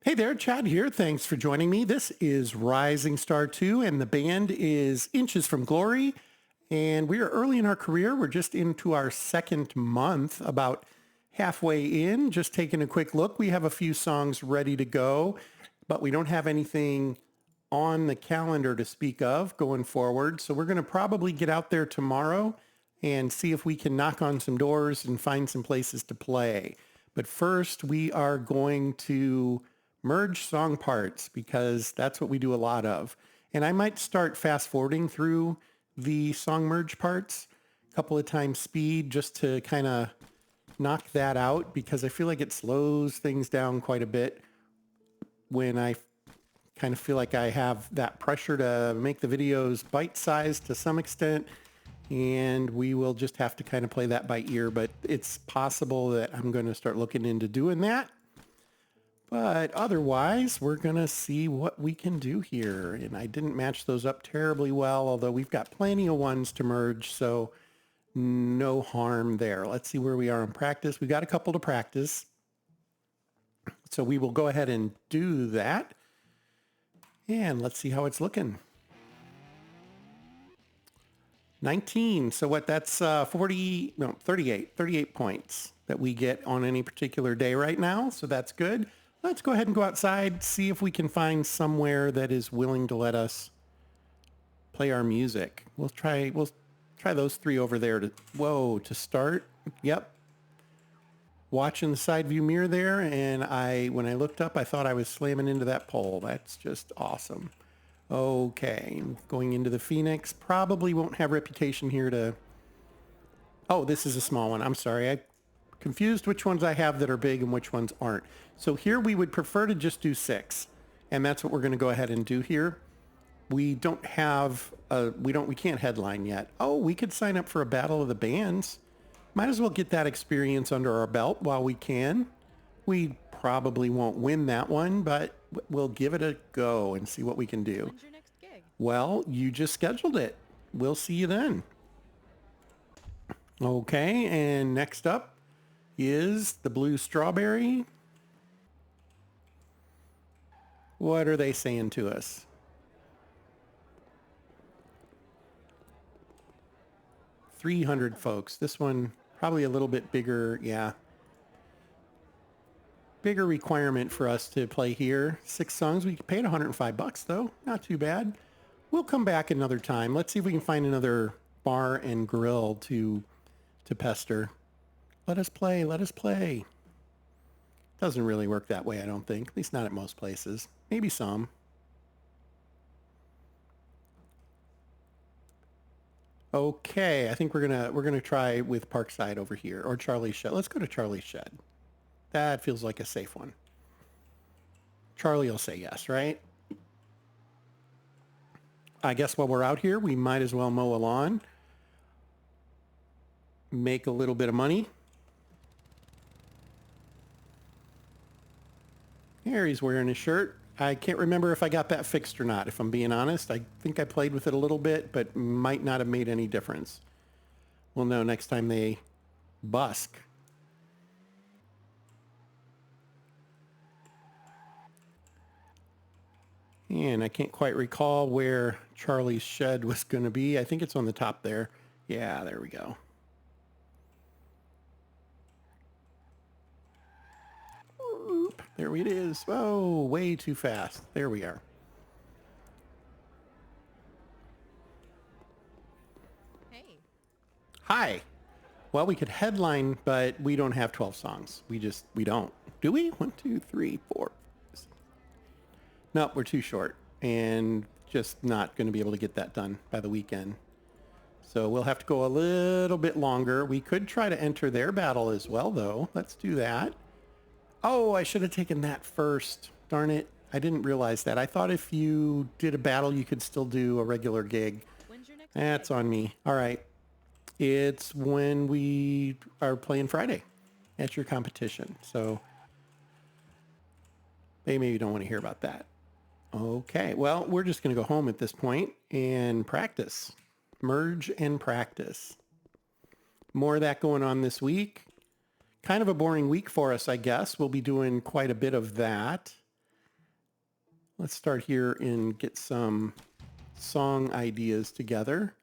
Hey there, Chad here. Thanks for joining me. This is Rising Star 2, and the band is Inches from Glory. And we are early in our career. We're just into our second month, about halfway in, just taking a quick look. We have a few songs ready to go, but we don't have anything on the calendar to speak of going forward. So we're going to probably get out there tomorrow and see if we can knock on some doors and find some places to play. But first, we are going to merge song parts because that's what we do a lot of. And I might start fast forwarding through the song merge parts a couple of times speed just to kind of knock that out because I feel like it slows things down quite a bit when I kind of feel like I have that pressure to make the videos bite-sized to some extent, and we will just have to kind of play that by ear, but it's possible that I'm going to start looking into doing that. But otherwise, we're going to see what we can do here. And I didn't match those up terribly well, although we've got plenty of ones to merge, so no harm there. Let's see where we are in practice. We got a couple to practice. So we will go ahead and do that. And let's see how it's looking. 19. So what, that's 38 points that we get on any particular day right now. So that's good. Let's go ahead and go outside, see if we can find somewhere that is willing to let us play our music. We'll try those three over there to start. Yep. Watching the side view mirror there, and when I looked up, I thought I was slamming into that pole. That's just awesome. Okay, going into the Phoenix. Probably won't have reputation here to... Oh, this is a small one. I'm sorry. I confused which ones I have that are big and which ones aren't. So here we would prefer to just do 6, and that's what we're going to go ahead and do here. We don't have we can't headline yet. Oh, we could sign up for a battle of the bands. Might as well get that experience under our belt while we can. We probably won't win that one, but we'll give it a go and see what we can do. When's your next gig? Well, you just scheduled it. We'll see you then. Okay, and next up is the Blue Strawberry. What are they saying to us? $300 folks. This one probably a little bit bigger. Yeah. Bigger requirement for us to play here. 6 songs. We paid $105 though. Not too bad. We'll come back another time. Let's see if we can find another bar and grill to pester. Let us play. Let us play. Doesn't really work that way, I don't think. At least not at most places. Maybe some. Okay, I think we're gonna try with Parkside over here, or Charlie's Shed. Let's go to Charlie's Shed. That feels like a safe one. Charlie will say yes, right? I guess while we're out here, we might as well mow a lawn. Make a little bit of money. There, he's wearing his shirt. I can't remember if I got that fixed or not, if I'm being honest. I think I played with it a little bit, but might not have made any difference. We'll know next time they busk. And I can't quite recall where Charlie's Shed was going to be. I think it's on the top there. Yeah, there we go. There it is. Oh, way too fast. There we are. Hey. Hi. Well, we could headline, but we don't have 12 songs. We don't. Do we? 1, 2, 3, 4. Nope, we're too short and just not going to be able to get that done by the weekend. So we'll have to go a little bit longer. We could try to enter their battle as well, though. Let's do that. Oh, I should have taken that first. Darn it. I didn't realize that. I thought if you did a battle, you could still do a regular gig. When's your next That's gig? on me. All right. It's when we are playing Friday at your competition. So they maybe don't want to hear about that. Okay. Well, we're just going to go home at this point and practice. Merge and practice. More of that going on this week. Kind of a boring week for us, I guess. We'll be doing quite a bit of that. let's start here and get some song ideas together.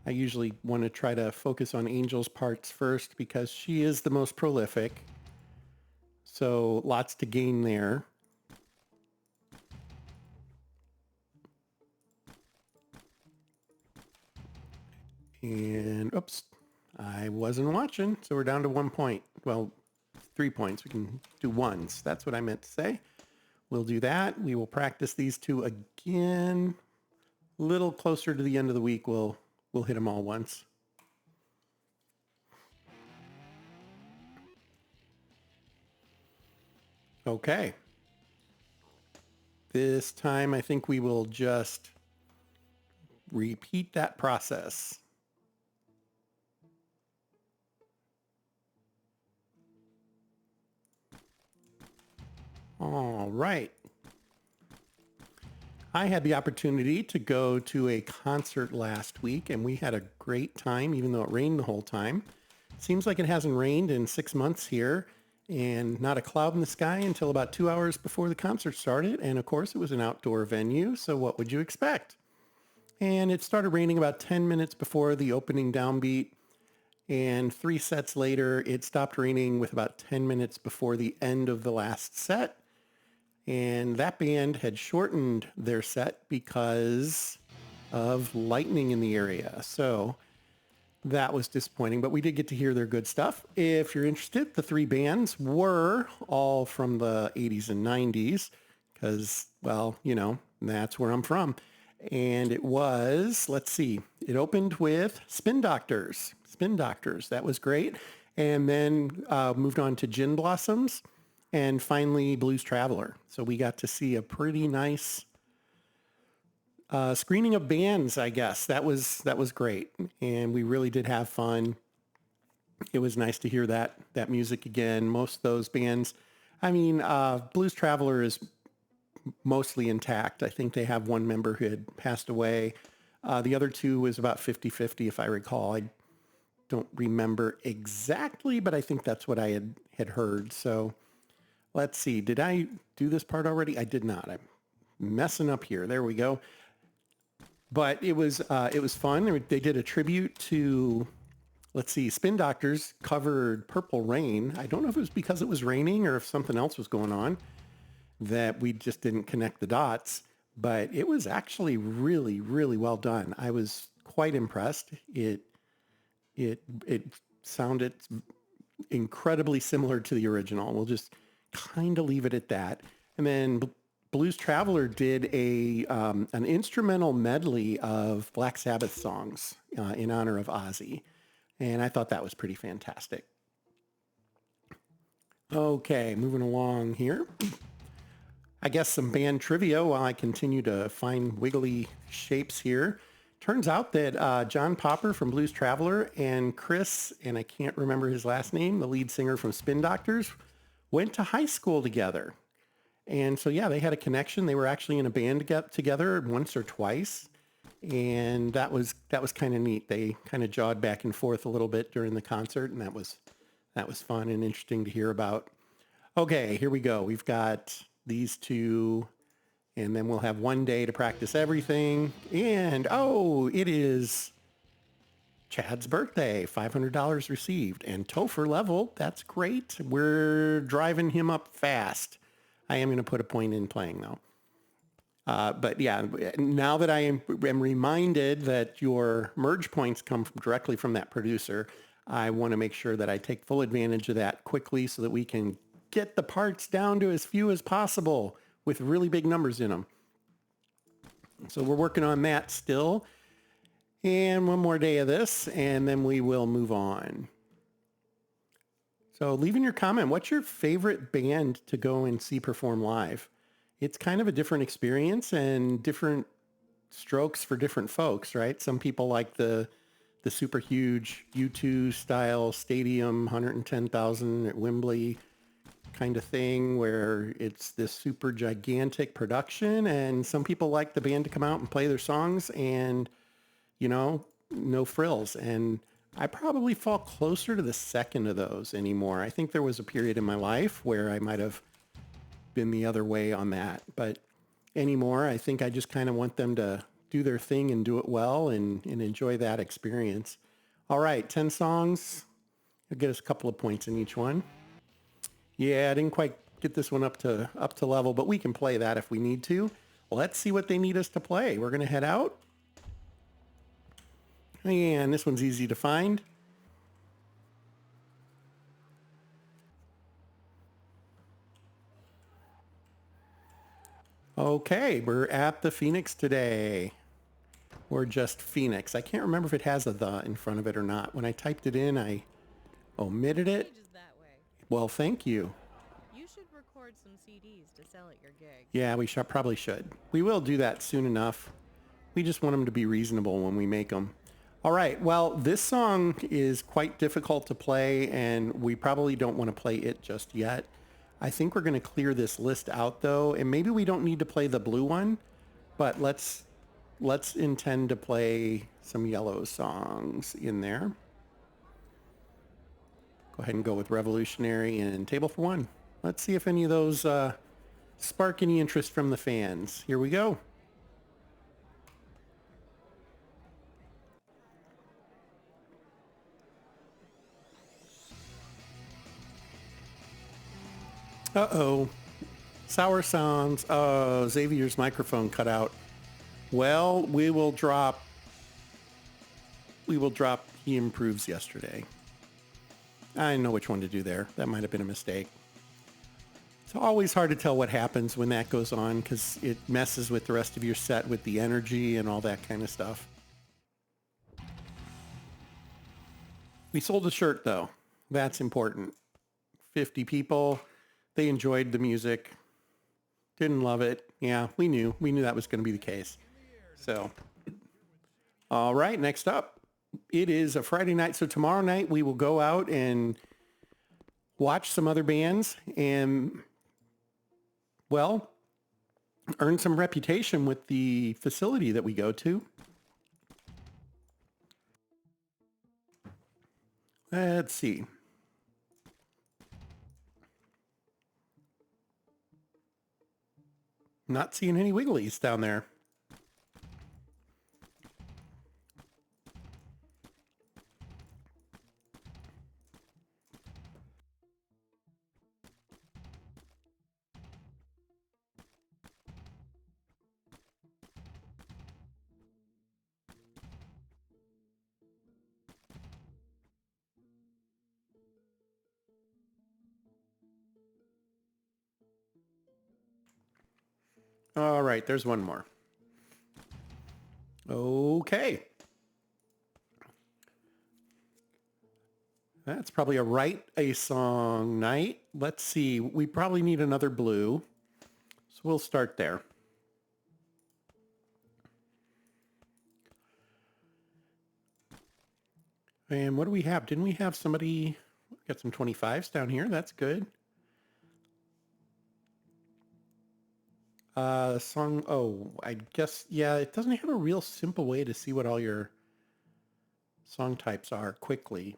I usually want to try to focus on Angel's parts first because she is the most prolific. So lots to gain there. And oops, I wasn't watching. So we're down to 1 point. Well, 3 points. We can do ones. That's what I meant to say. We'll do that. We will practice these two again. A little closer to the end of the week, we'll hit them all once. Okay. This time, I think we will just repeat that process. All right. I had the opportunity to go to a concert last week, and we had a great time, even though it rained the whole time. Seems like it hasn't rained in 6 months here, and not a cloud in the sky until about 2 hours before the concert started. And of course, it was an outdoor venue, so what would you expect? And it started raining about 10 minutes before the opening downbeat. And 3 sets later, it stopped raining with about 10 minutes before the end of the last set. And that band had shortened their set because of lightning in the area. So that was disappointing, but we did get to hear their good stuff. If you're interested, the 3 bands were all from the 80s and 90s because, well, you know, that's where I'm from. And it was, let's see, it opened with Spin Doctors. That was great. And then moved on to Gin Blossoms and finally Blues Traveler. So we got to see a pretty nice screening of bands, I guess. That was great. And we really did have fun. It was nice to hear that music again. Most of those bands, I mean, Blues Traveler is mostly intact. I think they have one member who had passed away. The other 2 was about 50-50, if I recall. I don't remember exactly, but I think that's what I had heard. So let's see. Did I do this part already? I did not. I'm messing up here. There we go. But it was fun. They did a tribute to, let's see, Spin Doctors covered Purple Rain. I don't know if it was because it was raining or if something else was going on that we just didn't connect the dots, but it was actually really, really well done. I was quite impressed. It sounded incredibly similar to the original. We'll just kind of leave it at that. And then Blues Traveler did an instrumental medley of Black Sabbath songs in honor of Ozzy. And I thought that was pretty fantastic. Okay, moving along here. I guess some band trivia while I continue to find wiggly shapes here. Turns out that John Popper from Blues Traveler and Chris, and I can't remember his last name, the lead singer from Spin Doctors, went to high school together. And so, yeah, they had a connection. They were actually in a band together once or twice. And that was kind of neat. They kind of jawed back and forth a little bit during the concert, and that was fun and interesting to hear about. Okay, here we go. We've got these 2, and then we'll have 1 day to practice everything. And, oh, it is Chad's birthday, $500 received. And Topher level, that's great. We're driving him up fast. I am going to put a point in playing, though. But, yeah, now that I am reminded that your merge points come directly from that producer, I want to make sure that I take full advantage of that quickly so that we can get the parts down to as few as possible with really big numbers in them. So we're working on that still. And 1 more day of this, and then we will move on. So leave in your comment, what's your favorite band to go and see perform live? It's kind of a different experience and different strokes for different folks, right? Some people like the super huge U2 style stadium, 110,000 at Wembley kind of thing where it's this super gigantic production, and some people like the band to come out and play their songs and, you know, no frills. And I probably fall closer to the second of those anymore. I think there was a period in my life where I might have been the other way on that. But anymore, I think I just kind of want them to do their thing and do it well and enjoy that experience. All right, 10 songs. I'll get us a couple of points in each one. Yeah, I didn't quite get this one up to level, but we can play that if we need to. Let's see what they need us to play. We're going to head out. And this one's easy to find. Okay, we're at the Phoenix today. Or just Phoenix. I can't remember if it has a "the" in front of it or not. When I typed it in, I omitted it. Changes that way. Well, thank you. You should record some CDs to sell at your gig. Yeah, we probably should. We will do that soon enough. We just want them to be reasonable when we make them. All right. Well, this song is quite difficult to play, and we probably don't want to play it just yet. I think we're going to clear this list out, though, and maybe we don't need to play the blue one, but let's intend to play some yellow songs in there. Go ahead and go with Revolutionary and Table for One. Let's see if any of those spark any interest from the fans. Here we go. Uh-oh. Sour sounds. Oh, Xavier's microphone cut out. Well, we will drop He Improves Yesterday. I know which one to do there. That might have been a mistake. It's always hard to tell what happens when that goes on because it messes with the rest of your set with the energy and all that kind of stuff. We sold a shirt, though. That's important. 50 people. They enjoyed the music. Didn't love it. Yeah, we knew that was going to be the case. So, all right, next up, it is a Friday night. So tomorrow night we will go out and watch some other bands and, well, earn some reputation with the facility that we go to. Let's see. Not seeing any wigglies down there. All right, there's one more. Okay. That's probably a song night. Let's see. We probably need another blue. So we'll start there. And what do we have? Didn't we have somebody got some 25s down here? That's good. Song, I guess, yeah, it doesn't have a real simple way to see what all your song types are quickly.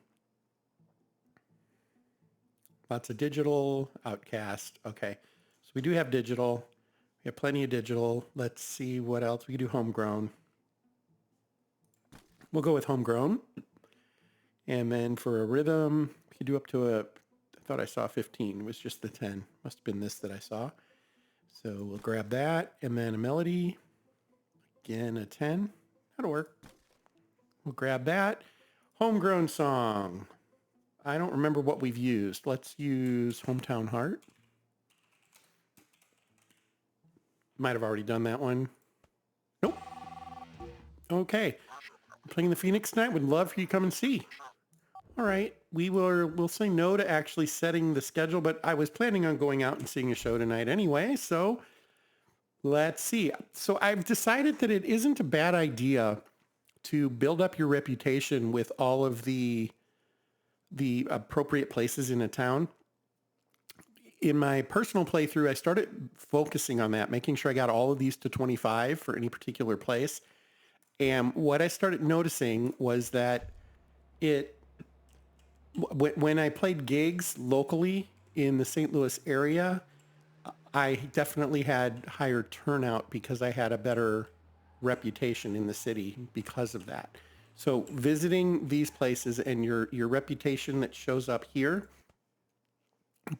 Lots of digital, Outcast. Okay, so we do have digital. We have plenty of digital. Let's see what else. We can do homegrown. We'll go with homegrown. And then for a rhythm, we can do up to I thought I saw 15. It was just the 10. Must have been this that I saw. So we'll grab that. And then a melody. Again, a 10. That'll work. We'll grab that. Homegrown song. I don't remember what we've used. Let's use Hometown Heart. Might have already done that one. Nope. Okay. We're playing the Phoenix tonight. Would love for you to come and see. All right. We'll say no to actually setting the schedule, but I was planning on going out and seeing a show tonight anyway. So let's see. So I've decided that it isn't a bad idea to build up your reputation with all of the appropriate places in a town. In my personal playthrough, I started focusing on that, making sure I got all of these to 25 for any particular place. And what I started noticing was that when I played gigs locally in the St. Louis area, I definitely had higher turnout because I had a better reputation in the city because of that. So visiting these places and your reputation that shows up here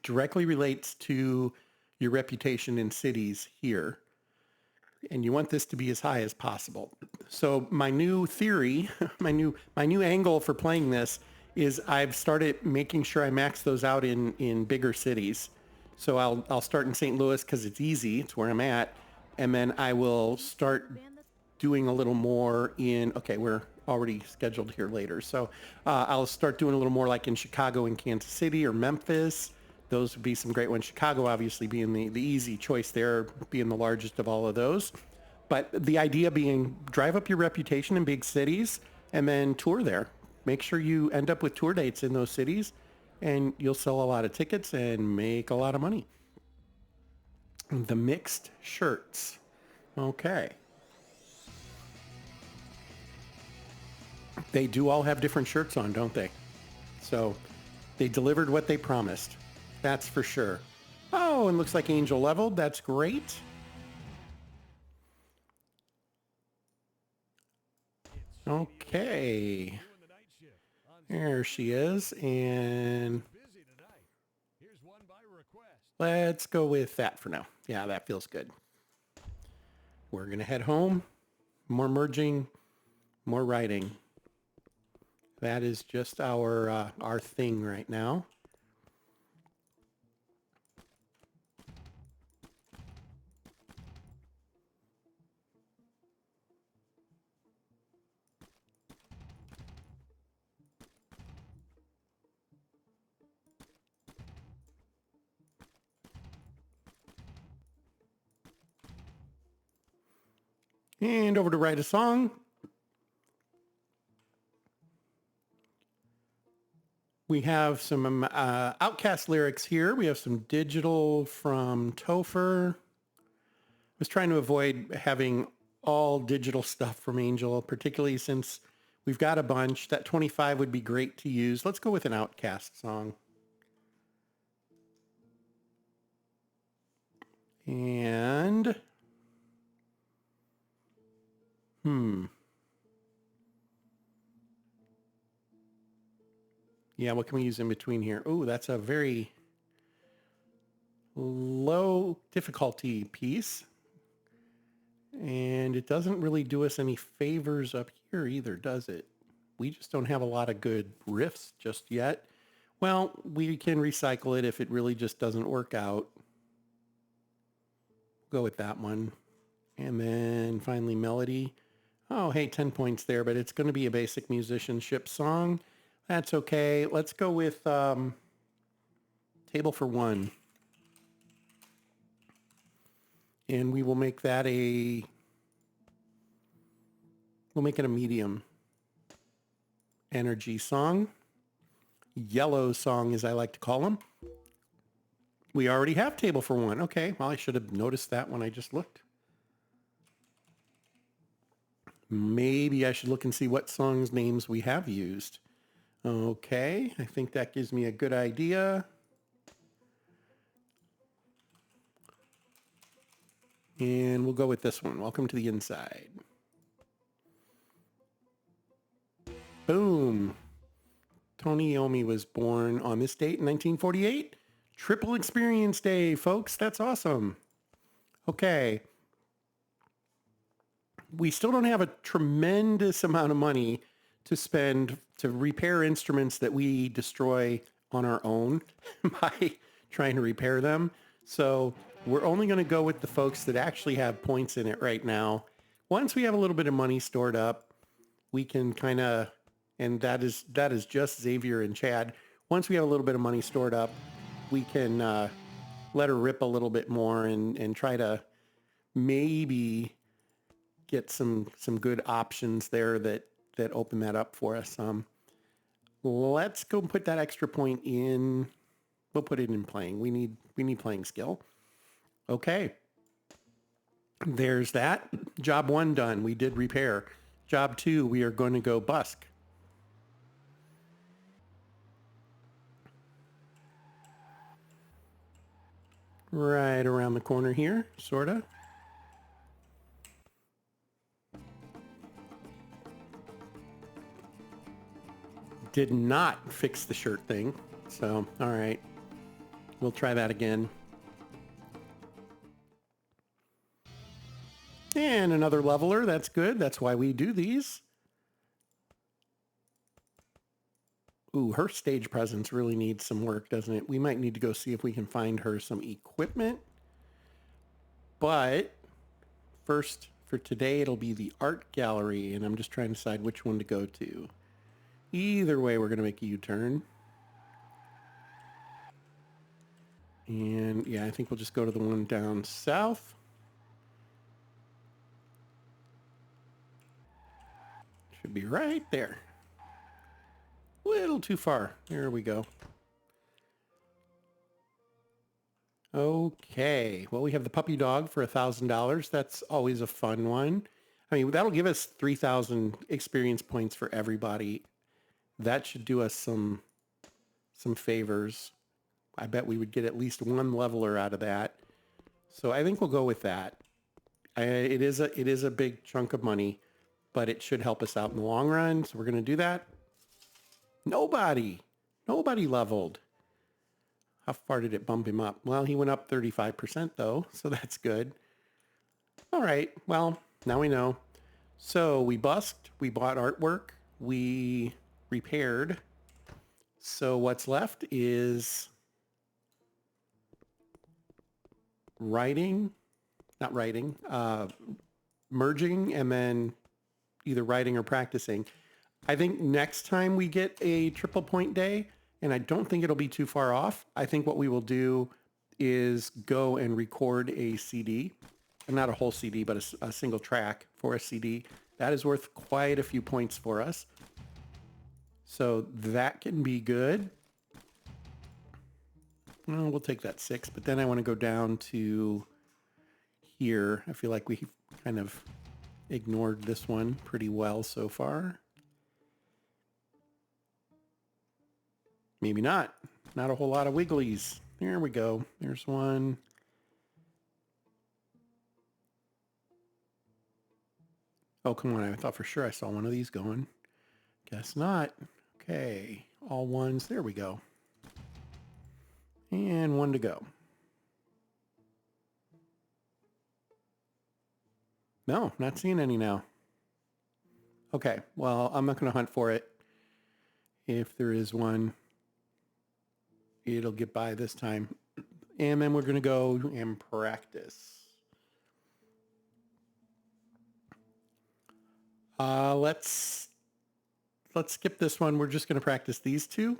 directly relates to your reputation in cities here. And you want this to be as high as possible. So my new theory, my new angle for playing this is I've started making sure I max those out in bigger cities. So I'll start in St. Louis because it's easy, it's where I'm at, and then I will start doing a little more in. Okay, we're already scheduled here later, so I'll start doing a little more like in Chicago and Kansas City or Memphis. Those would be some great ones. Chicago obviously being the easy choice there, being the largest of all of those. But the idea being drive up your reputation in big cities and then tour there. Make sure you end up with tour dates in those cities and you'll sell a lot of tickets and make a lot of money. The mixed shirts. Okay. They do all have different shirts on, don't they? So they delivered what they promised. That's for sure. Oh, and looks like Angel leveled. That's great. Okay. There she is. And let's go with that for now. Yeah, that feels good. We're going to head home. More merging, more writing. That is just our thing right now. And over to write a song. We have some Outcast lyrics here. We have some digital from Topher. I was trying to avoid having all digital stuff from Angel, particularly since we've got a bunch. That 25 would be great to use. Let's go with an Outcast song. And yeah, what can we use in between here? Oh, that's a very low difficulty piece. And it doesn't really do us any favors up here either, does it? We just don't have a lot of good riffs just yet. Well, we can recycle it if it really just doesn't work out. Go with that one. And then finally melody. Oh, hey, 10 points there, but it's going to be a basic musicianship song. That's okay. Let's go with Table for One. And we will make that we'll make it a medium energy song. Yellow song, as I like to call them. We already have Table for One. Okay, well, I should have noticed that when I just looked. Maybe I should look and see what songs names we have used. Okay, I think that gives me a good idea. And we'll go with this one. Welcome to the Inside. Boom. Tony Iommi was born on this date in 1948. Triple Experience Day, folks. That's awesome. Okay. We still don't have a tremendous amount of money to spend to repair instruments that we destroy on our own by trying to repair them. So we're only going to go with the folks that actually have points in it right now. Once we have a little bit of money stored up, we can kind of, and that is just Xavier and Chad. Once we have a little bit of money stored up, we can let her rip a little bit more and try to maybe get some good options there that open that up for us. Let's go put that extra point in. We'll put it in playing. We need playing skill. Okay. There's that. Job 1 done. We did repair. Job 2, we are going to go busk. right around the corner here, sorta. Did not fix the shirt thing. So, all right. We'll try that again. And another leveler. That's good. That's why we do these. Ooh, her stage presence really needs some work, doesn't it? We might need to go see if we can find her some equipment. But first, for today, it'll be the art gallery. And I'm just trying to decide which one to go to. Either way, we're going to make a U-turn. And yeah, I think we'll just go to the one down south. Should be right there. A little too far. There we go. Okay. Well, we have the puppy dog for $1,000. That's always a fun one. I mean, that'll give us 3,000 experience points for everybody. That should do us some favors. I bet we would get at least one leveler out of that. So I think we'll go with that. It is a big chunk of money, but it should help us out in the long run. So we're going to do that. Nobody leveled. How far did it bump him up? Well, he went up 35% though, so that's good. All right, well, now we know. So we busked, we bought artwork, we repaired. So what's left is merging, and then either writing or practicing. I think next time we get a triple point day, and I don't think it'll be too far off, I think what we will do is go and record a CD. Not a whole CD, but a single track for a CD. That is worth quite a few points for us. So that can be good. Well, we'll take that 6, but then I want to go down to here. I feel like we kind of ignored this one pretty well so far. Maybe not. Not a whole lot of wigglies. There we go. There's one. Oh, come on. I thought for sure I saw one of these going. Guess not. Okay. All ones. There we go. And one to go. No, not seeing any now. Okay. Well, I'm not going to hunt for it. If there is one, it'll get by this time. And then we're going to go and practice. Let's skip this one. We're just going to practice these two.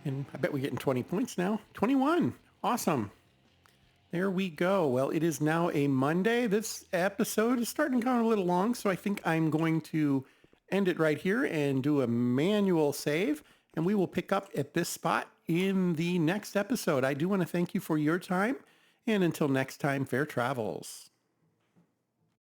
And I bet we're getting 20 points now. 21. Awesome. There we go. Well, it is now a Monday. This episode is starting to go a little long, so I think I'm going to end it right here and do a manual save, and we will pick up at this spot in the next episode. I do want to thank you for your time, and until next time, fair travels.